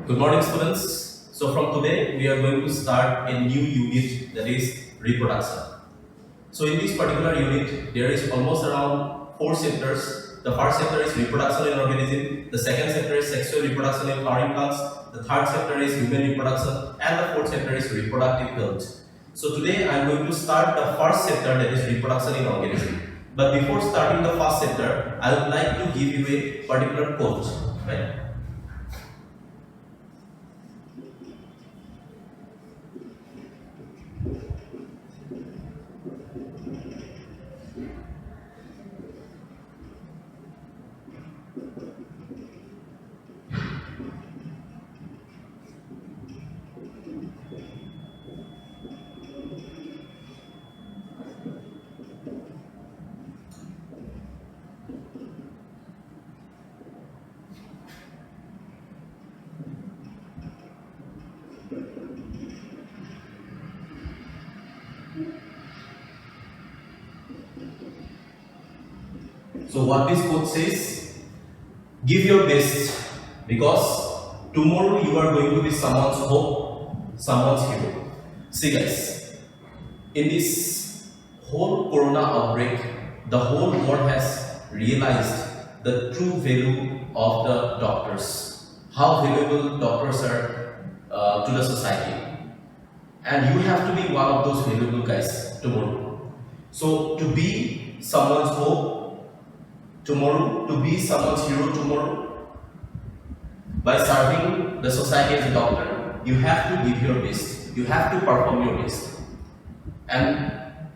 Good morning, students. So from today, we are going to start a new unit, that is reproduction. So in this particular unit, there is almost around 4 sectors. The first sector is reproduction in organism. The second sector is sexual reproduction in flowering plants. The third sector is human reproduction, and the fourth sector is reproductive health. So today, I am going to start the first sector, that is reproduction in organism. But before starting the first sector, I would like to give you a particular quote, right? So what this quote says, give your best, because tomorrow you are going to be someone's hope, someone's hero. See guys, in this whole corona outbreak, the whole world has realized the true value of the doctors, how valuable doctors are to the society. And you have to be one of those valuable guys tomorrow. So to be someone's hope tomorrow, to be someone's hero tomorrow, by serving the society as a doctor, you have to give your best. You have to perform your best. And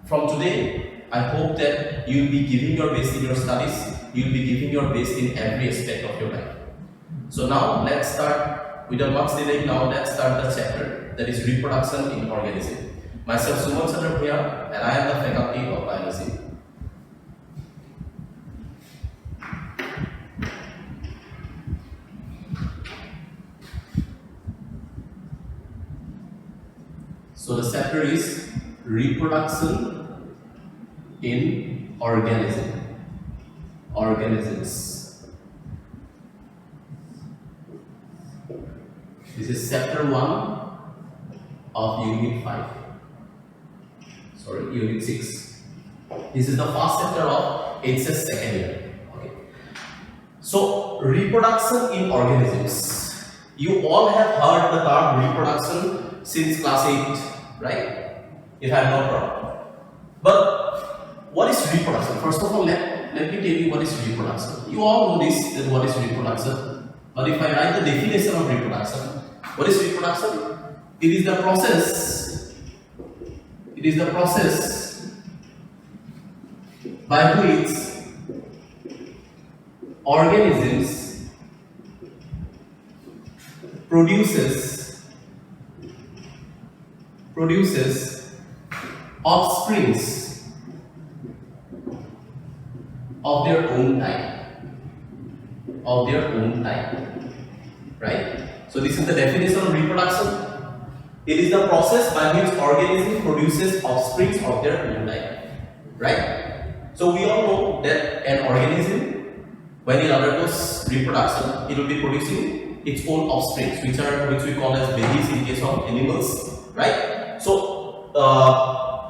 from today, I hope that you will be giving your best in your studies. You will be giving your best in every aspect of your life. So now let's start without much delay. Now let's start the chapter, that is reproduction in organism. Myself Suman Chandra Bhuya, and I am the faculty of biology. So the chapter is reproduction in organisms. This is chapter 1 of unit 5. Sorry, unit 6. This is the first chapter of HS second year. Okay. So reproduction in organisms. You all have heard the term reproduction since class 8. Right? It had no problem. But what is reproduction? First of all, let me tell you what is reproduction. You all know this, that what is reproduction. But if I write the definition of reproduction, what is reproduction? It is the process. It is the process by which organisms produces offsprings of their own type, right? So this is the definition of reproduction. It is the process by which organism produces offsprings of their own type, right? So we all know that an organism, when it undergoes reproduction, it will be producing its own offsprings, which we call as babies in case of animals, right? So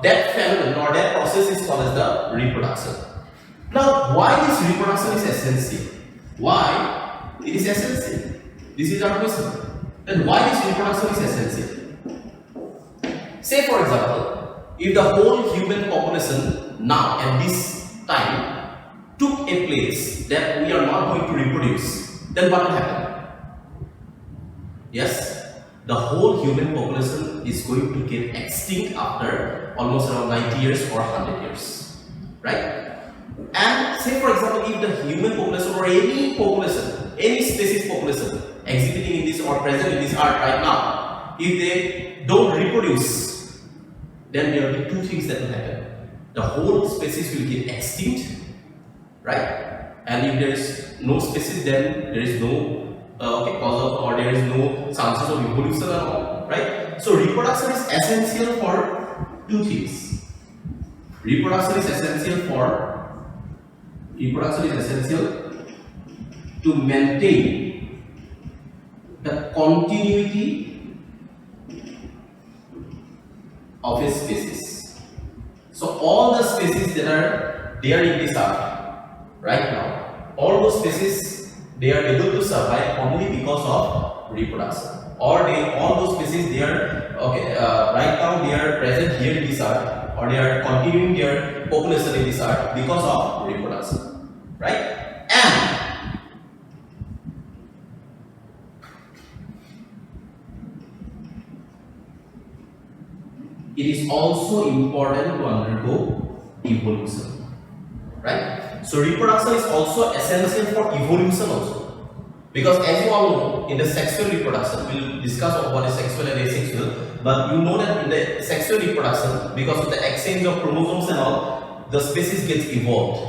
that phenomenon or that process is called as the reproduction. Now, why this reproduction is essential? Why it is essential? This is our question. Then why this reproduction is essential? Say for example, if the whole human population now at this time took a place that we are not going to reproduce, then what will happen? Yes, the whole human population is going to get extinct after almost around 90 years or 100 years, right? And say for example, if the human population or any population, any species population exhibiting in this or present in this earth right now, if they don't reproduce, then there will be two things that will happen. The whole species will get extinct, right? And if there is no species, then there is no cause of, or there is no chances of evolution at all, right? So reproduction is essential for two things. Reproduction is essential to maintain the continuity of a species. So all the species that are there in this earth right now, all those species, they are able to survive only because of reproduction, or all those species, they are right now they are present here in this earth, or they are continuing their population in this earth because of reproduction, right? And it is also important to undergo evolution, right? So reproduction is also essential for evolution also, because as you all know, in the sexual reproduction, we'll discuss what is sexual and asexual, but you know that in the sexual reproduction, because of the exchange of chromosomes and all, the species gets evolved,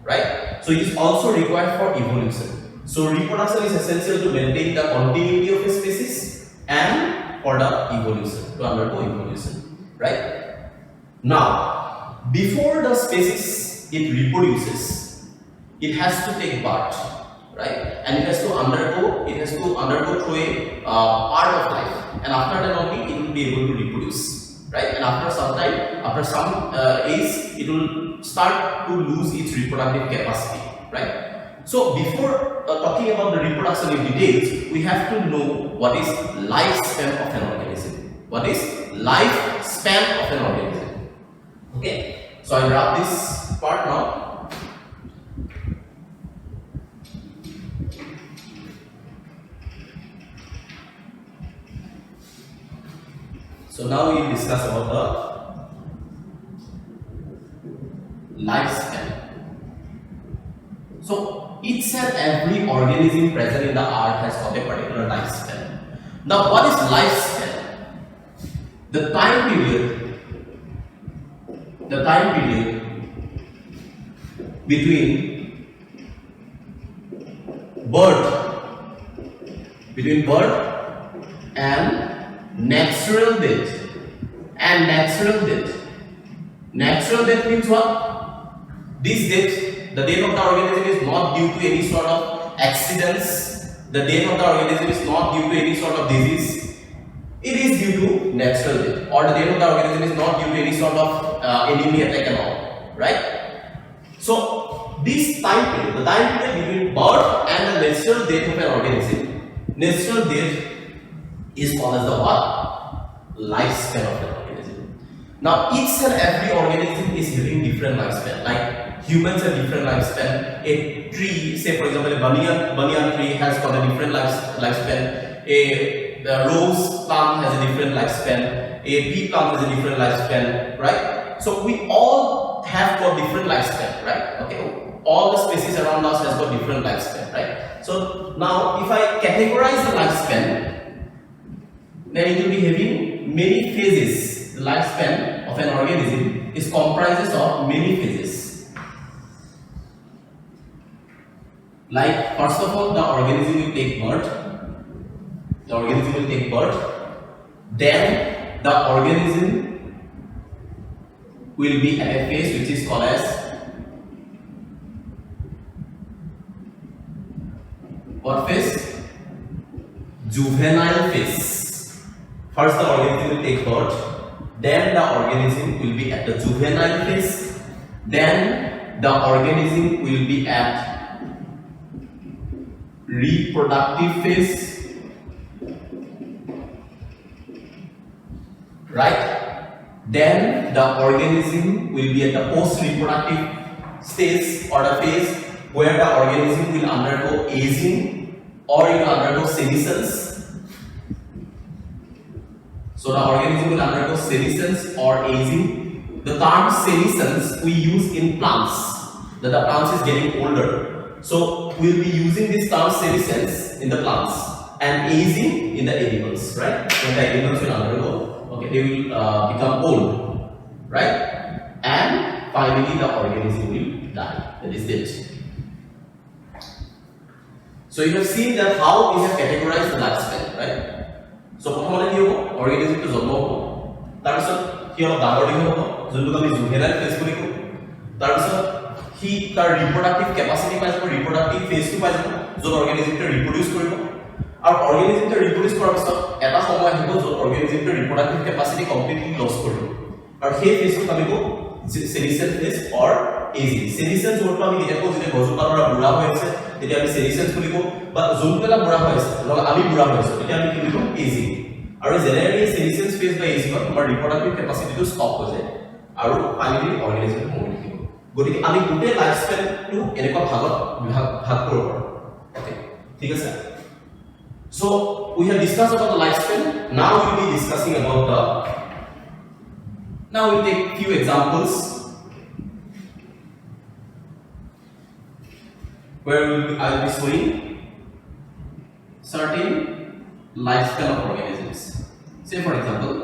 right? So it is also required for evolution. So reproduction is essential to maintain the continuity of a species and for the evolution, to undergo evolution, right? Now, before the species it reproduces, it has to take birth, right? And it has to undergo through a part of life, and after that only it will be able to reproduce, right? And after some time, after some age, it will start to lose its reproductive capacity, right? So before talking about the reproduction in details, we have to know what is lifespan of an organism. What is lifespan of an organism? Okay, so I'll wrap this part now. So now we discuss about the lifespan. So each and every organism present in the earth has got a particular lifespan. Now what is lifespan? The time period between birth and natural death. Natural death means what? This death, the death of the organism is not due to any sort of accidents. The death of the organism is not due to any sort of disease. It is due to natural death, or the death of the organism is not due to any sort of enemy attack and all, right? So this time period, the time period between birth and the natural death of an organism, natural death is called as the what? Lifespan of an organism. Now each and every organism is having different lifespan. Like humans have different lifespan. A tree, say for example, a banyan tree has got a different lifespan. The rose plant has a different lifespan. A pea plant has a different lifespan, right? So we all have got different lifespan, right? Okay, all the species around us has got different lifespan, right? So now if I categorize the lifespan, then it will be having many phases. The lifespan of an organism is comprises of many phases. Like first of all, the organism will take birth. Then the organism will be at a phase which is called as what phase? Juvenile phase. First the organism will take birth, then the organism will be at the juvenile phase, then the organism will be at reproductive phase, right? Then the organism will be at the post-reproductive stage, or the phase where the organism will undergo aging or it will undergo senescence. So the organism will undergo senescence or aging. The term senescence we use in plants, that the plants is getting older. So we will be using this term senescence in the plants and aging in the animals, right? When the animals will undergo, okay, they will become old, right? And finally the organism will die, that is dead. So you have seen that how we have categorized the lifespan, right? So প্ৰথমতে কি হ'ব, organismটো জন্ম হ'ব, তাৰ পিছত কি অলপ ডাঙৰ দীঘল হ'ব, যোনটোক আমি জুভেনাইল ফেজ বুলি কওঁ। তাৰ পিছত সি তাৰ ৰিপ্ৰডাক্টিভ কেপাচিটি পাই যাব, ৰিপ্ৰডাক্টিভ ফেজটো পাই যাব, য'ত organismটো ৰিপ্ৰডিউচ কৰিব। আৰু অৰ্গেনিজমটো ৰিপ্ৰডিউস কৰাৰ পিছত এটা সময় আহিব য'ত অৰ্গেনিজমটো ৰিপ্ৰডাক্টিভ কেপাচিটি কমপ্লিটলি লছ কৰিব আৰু সেই ফেজটো আমি কওঁ সেরিসেল ফেজ অর এজি সেরিসেল যোনটো আমি দেখো যে গজপালৰা বুঢ়া হৈ আছে তেতিয়া আমি সেরিসেল বুলি কওঁ বা যোনটো বুঢ়া হৈ আছে আমি বুঢ়া হৈ আছে তেতিয়া আমি কি বুলি কওঁ এজি আৰু জেনেৰেলি সেরিসেল ফেজ বা এজি বা তোমাৰ ৰিপ্ৰডাক্টিভ কেপাচিটিটো ষ্টপ হৈ যায় আৰু ফাইনালি অৰ্গেনিজমটো মৰি থাকিব গতিকে আমি গোটেই লাইফ স্পেনটো এনেকুৱা ভাগত ভাগ কৰিব পাৰোঁ ওকে ঠিক আছে so we have discussed about the lifespan now we will be discussing about the now we take few examples where I will be showing certain lifespan of organisms. Say for example,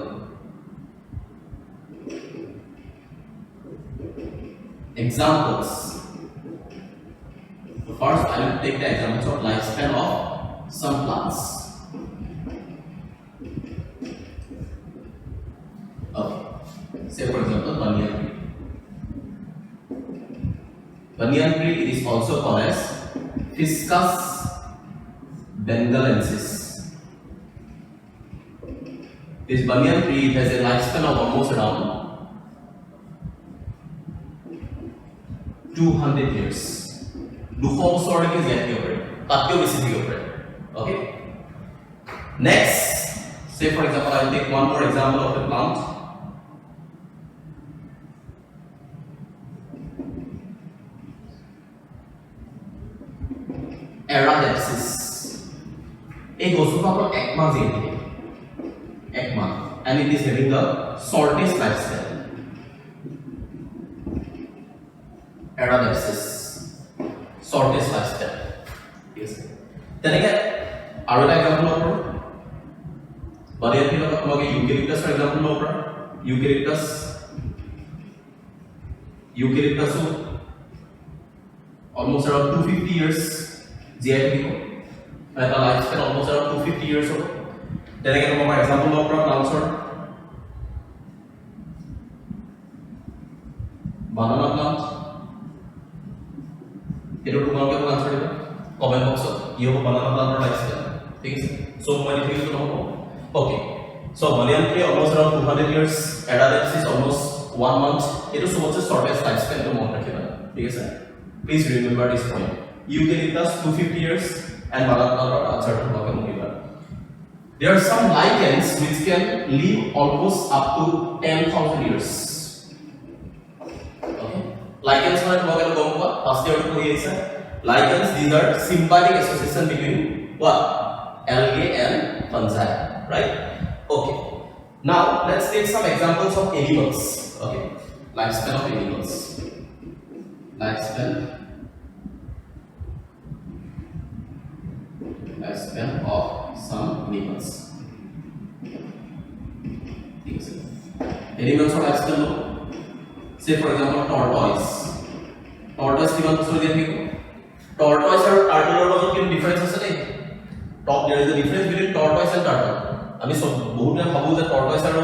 examples. So first I will take the examples of lifespan of some plants. Okay. Say for example, banyan tree. Banyan tree is also called as Ficus bengalensis. This banyan tree has a lifespan of almost around 200 years. 200 বছৰলৈকে জীয়াই থাকিব পাৰে তাতকৈ বেছি থাকিব পাৰে okay next say for example I will take one more example of a plant Arabidopsis a gosopapor ekma jeti ekma and it is having the shortest lifespan Arabidopsis shortest lifespan yes teneke aru eta example lobor banyan tree logot tomoke eucalyptus for example lobor eucalyptus almost around 250 years জীয়াই থাকিব এটা লাইফস্পেন almost around 250 years হ'ব তেনেকে তোমাৰ example লওক প্লান্টছৰ banana plant এটো তোমালোকে মোক আনসাৰ দিবা কমেন্ট বক্সত কি হ'ব banana plantor লাইফস্পেন ঠিক আছে সো মই লিখিছো নহব okay so banyan tree almost around 200 years Arabidopsis almost 1 month এটো সবচেয়ে শর্টেস্ট লাইফস্পেন তো মনে রাখিবা ঠিক আছে please remember this point Eucalyptus 250 years and banana plantor answer to Morgan Miller. There are some lichens which can live almost up to 10,000 years. Okay, lichens are Morgan Gompa. First year to is lichens. These are symbiotic association between what algae and fungi, right? Okay. Now let's take some examples of animals. Okay, lifespan of animals. Lifespan of some animals. Animals are lifespan low. Say for example tortoise. Tortoise kiman bosor diye thiko? Tortoise and turtle মাজত কি difference আছে নে? There is a difference between tortoise and turtle. আমি সব বহুত ভাবো যে tortoise আৰু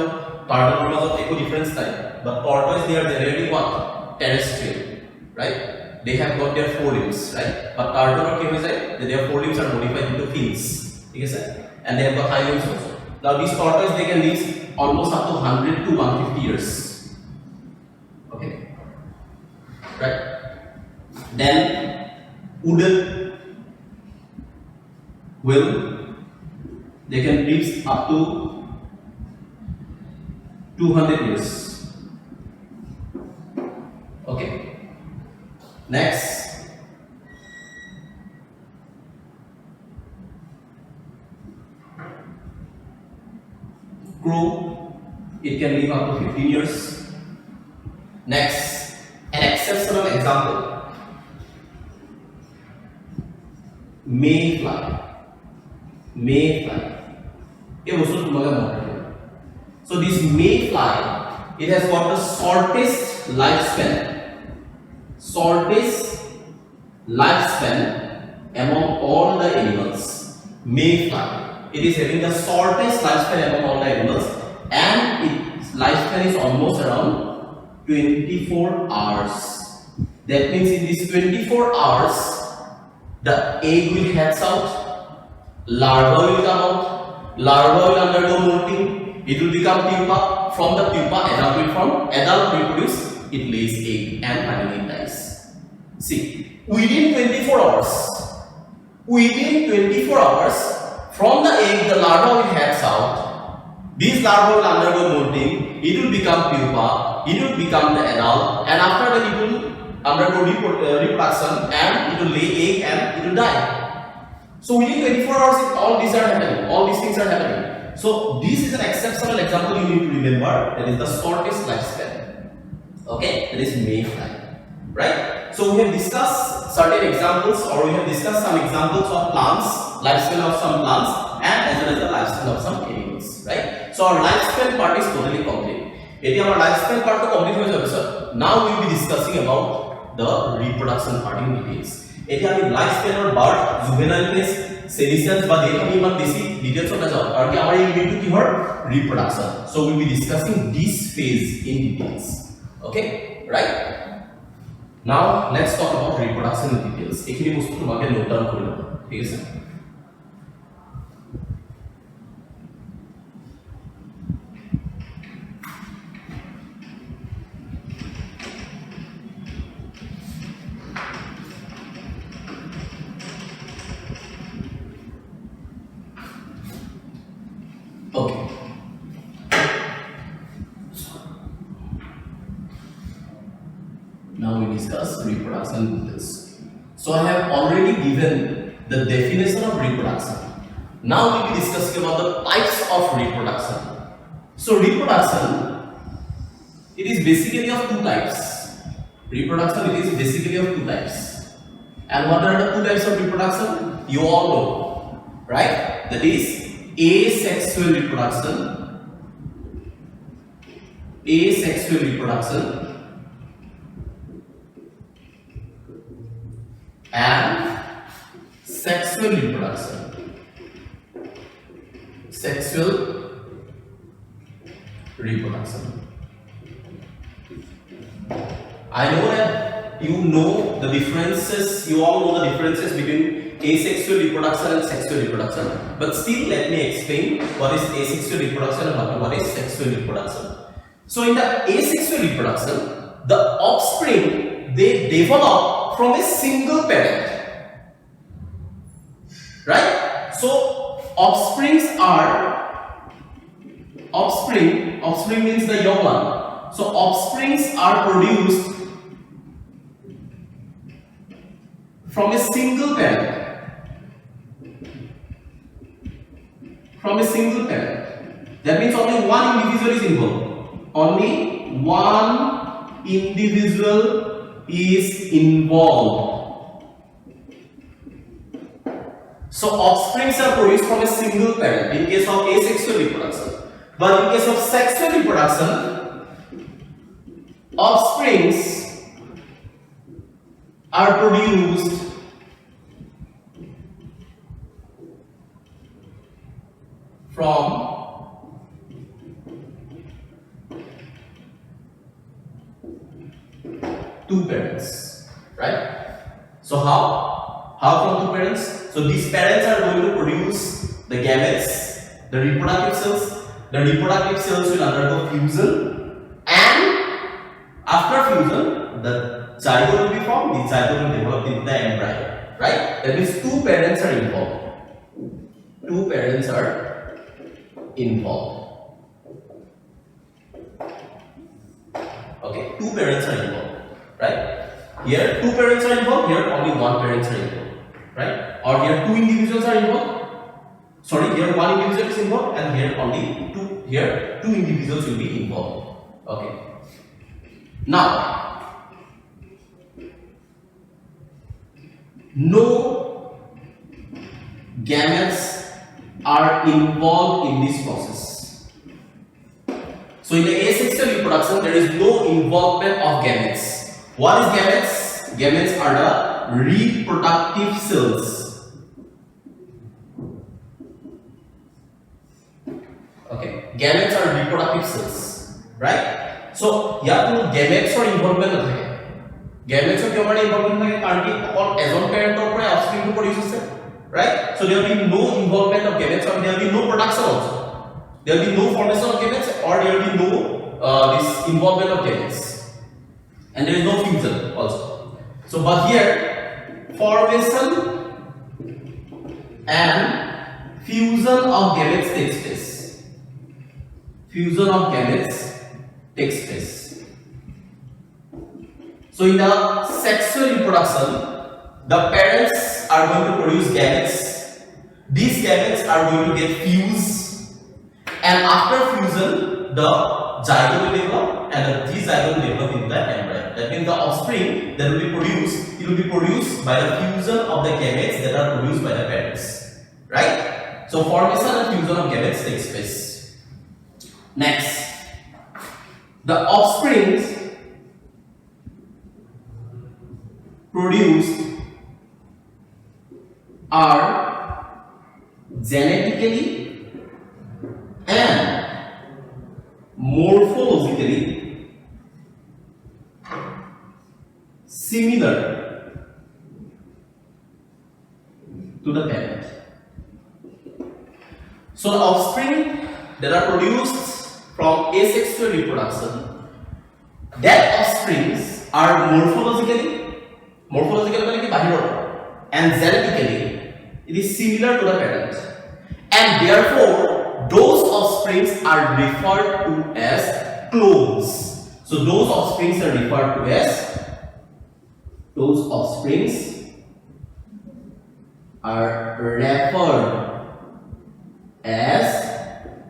turtle মাজত একো difference নাই. But tortoise they are generally what? Terrestrial, right? They have got their forelimbs, right? But turtle or what is it? Their forelimbs are modified into fins. Okay, sir? And they have got hind limbs also. Now these tortoise they can live almost up to 100 to 150 years. Okay, right? Then wooden whale they can live up to 200 years. Okay. Next, crow, it can live up to 15 years. Next, an exceptional example, mayfly. So this mayfly, it has got the shortest lifespan among all the animals. Mayfly, it is having the shortest lifespan among all the animals, and its lifespan is almost around 24 hours. That means in these 24 hours, the egg will hatch out larva will come out, larva will undergo molting, it will become pupa, from the pupa adult will form, adult reproduce, it lays egg and finally it dies. See, within 24 hours, from the egg the larva will hatch out, these larvae will undergo molting, it will become pupa, it will become the adult, and after that it will undergo reproduction and it will lay egg and it will die. So within 24 hours all these are happening, all these things are happening. So this is an exceptional example you need to remember, that is the shortest lifespan. Okay, that is mayfly, right? So we have discussed certain examples, or we have discussed some examples of plants, lifespan of some plants, and as well as the lifespan of some animals, right? So our lifespan part is totally complete. If our lifespan part to complete, now we will be discussing about the reproduction part in details. If we lifespan or birth, juvenile phase, senescence, but if we want basic details of the job, or our unit to reproduction. So we will be discussing this phase in details. Okay, right? Now let's talk about reproduction in details. Ekhini bostu tomake note down kori loba, thik ase? Okay. Now we discuss reproduction details. So I have already given the definition of reproduction. Now we will be discussing about the types of reproduction. So reproduction, it is basically of two types. Reproduction, it is basically of two types. And what are the two types of reproduction? You all know, right? That is asexual reproduction, and sexual reproduction. I know that you know the differences, you all know the differences between asexual reproduction and sexual reproduction, but still let me explain what is asexual reproduction and what is sexual reproduction. So in the asexual reproduction, the offspring, they develop from a single parent, right? So offspring means the young one. So offsprings are produced from a single parent. That means only one individual is involved. Only one individual is involved. So offsprings are produced from a single parent in case of asexual reproduction. But in case of sexual reproduction, offsprings are produced from two parents, right? So how from two parents? So these parents are going to produce the gametes, the reproductive cells. The reproductive cells will undergo fusion, and after fusion, the zygote will be formed. The zygote will develop into the embryo, right? That means two parents are involved. Okay, two parents are involved, right? Here two parents are involved, here only one parent are involved, right? Or here two individuals are involved. Sorry, here one individual is involved, and here only two individuals will be involved. Okay. Now, no gametes are involved in this process. So in the asexual reproduction, there is no involvement of gametes. What is gametes? Gametes are the reproductive cells. Okay, gametes are reproductive cells, right? So here gametes or involvement nathake. Gametes or kyomare involvement nathake? Karki all ejon parent or pore offspring to produce ase. right? So there will be no involvement of gametes, or there will be no production also. There will be no formation of gametes, or there will be no this involvement of gametes, and there is no fusion also. So, but here formation and fusion of gametes takes place. Fusion of gametes takes place. So in the sexual reproduction, the parents are going to produce gametes. These gametes are going to get fused, and after fusion, the zygote will develop, and this zygote will develop in the embryo. That means the offspring that will be produced, it will be produced by the fusion of the gametes that are produced by the parents, right? So formation and fusion of gametes takes place. Next, the offsprings produced are genetically and morphologically similar to the parent. So the offspring that are produced from asexual reproduction, that offsprings are morphologically and genetically it is similar to the parent, and therefore those offsprings are referred to as clones. So those offsprings are referred to as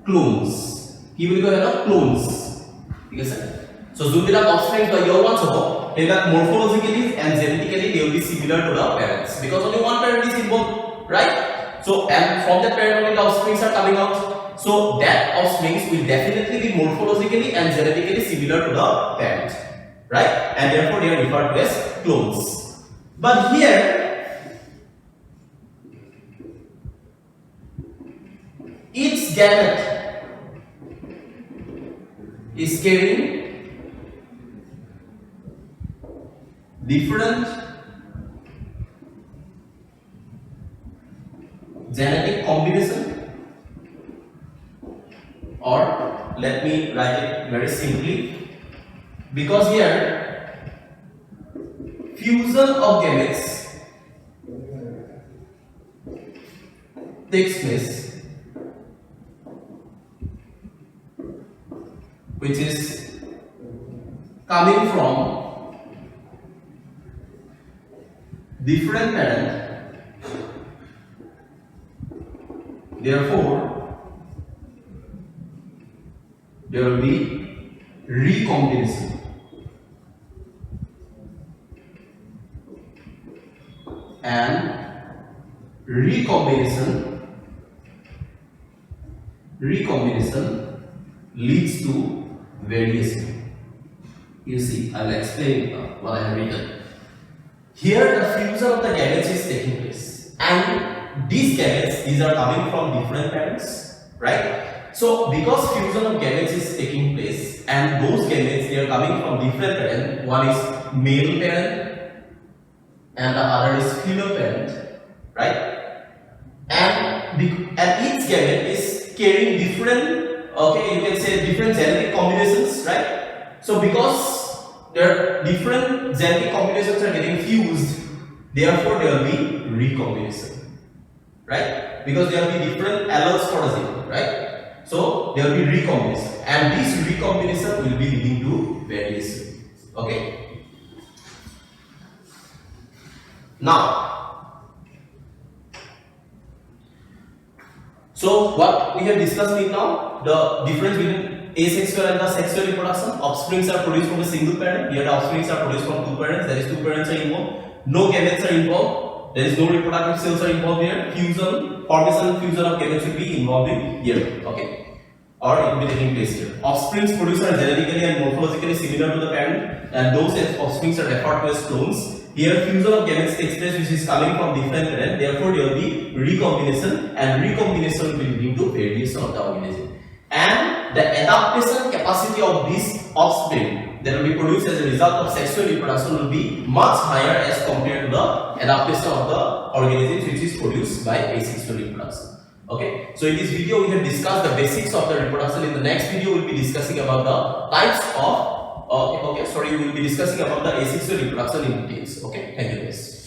clones. He will go ahead clones. So Zubila offsprings by your ones that morphologically and genetically they will be similar to the parents, because only one parent is involved, right? So and from that parent only the offsprings are coming out. So that offsprings will definitely be morphologically and genetically similar to the parent, right? And therefore they are referred to as clones. But here each gamete is carrying different genetic combination, or let me write it very simply, because here fusion of gametes takes place, which is coming from different parent, therefore there will be recombination, and recombination leads to variation. You see, I will explain what I have written. Here the fusion of the gametes is taking place, and these gametes, these are coming from different parents, right? So because fusion of gametes is taking place, and those gametes they are coming from different parents, one is male parent and the other is female parent, right? And each gamete is carrying different, you can say different genetic combinations, right? So because their different genetic combinations are getting fused, therefore there will be recombination, right? Because there will be different alleles for a gene, right? So there will be recombination, and this recombination will be leading to variation. Okay. Now, so what we have discussed in now, the difference between asexual and the sexual reproduction. Offsprings are produced from a single parent. Here the offsprings are produced from two parents. That is, two parents are involved. No gametes are involved. There is no reproductive cells are involved here. Formation and fusion of gametes will be involved in here. Okay, or it will be taking place here. Offsprings produced are genetically and morphologically similar to the parent, and those offsprings are referred to as clones. Here fusion of gametes takes place, which is coming from different parents. Therefore, there will be recombination, and recombination will be leading to variation of the organism. And the adaptation capacity of this offspring that will be produced as a result of sexual reproduction will be much higher as compared to the adaptation of the organisms which is produced by asexual reproduction. Okay, so in this video we have discussed the basics of the reproduction. In the next video we will be discussing about the types of we will be discussing about the asexual reproduction in details. Okay, thank you guys.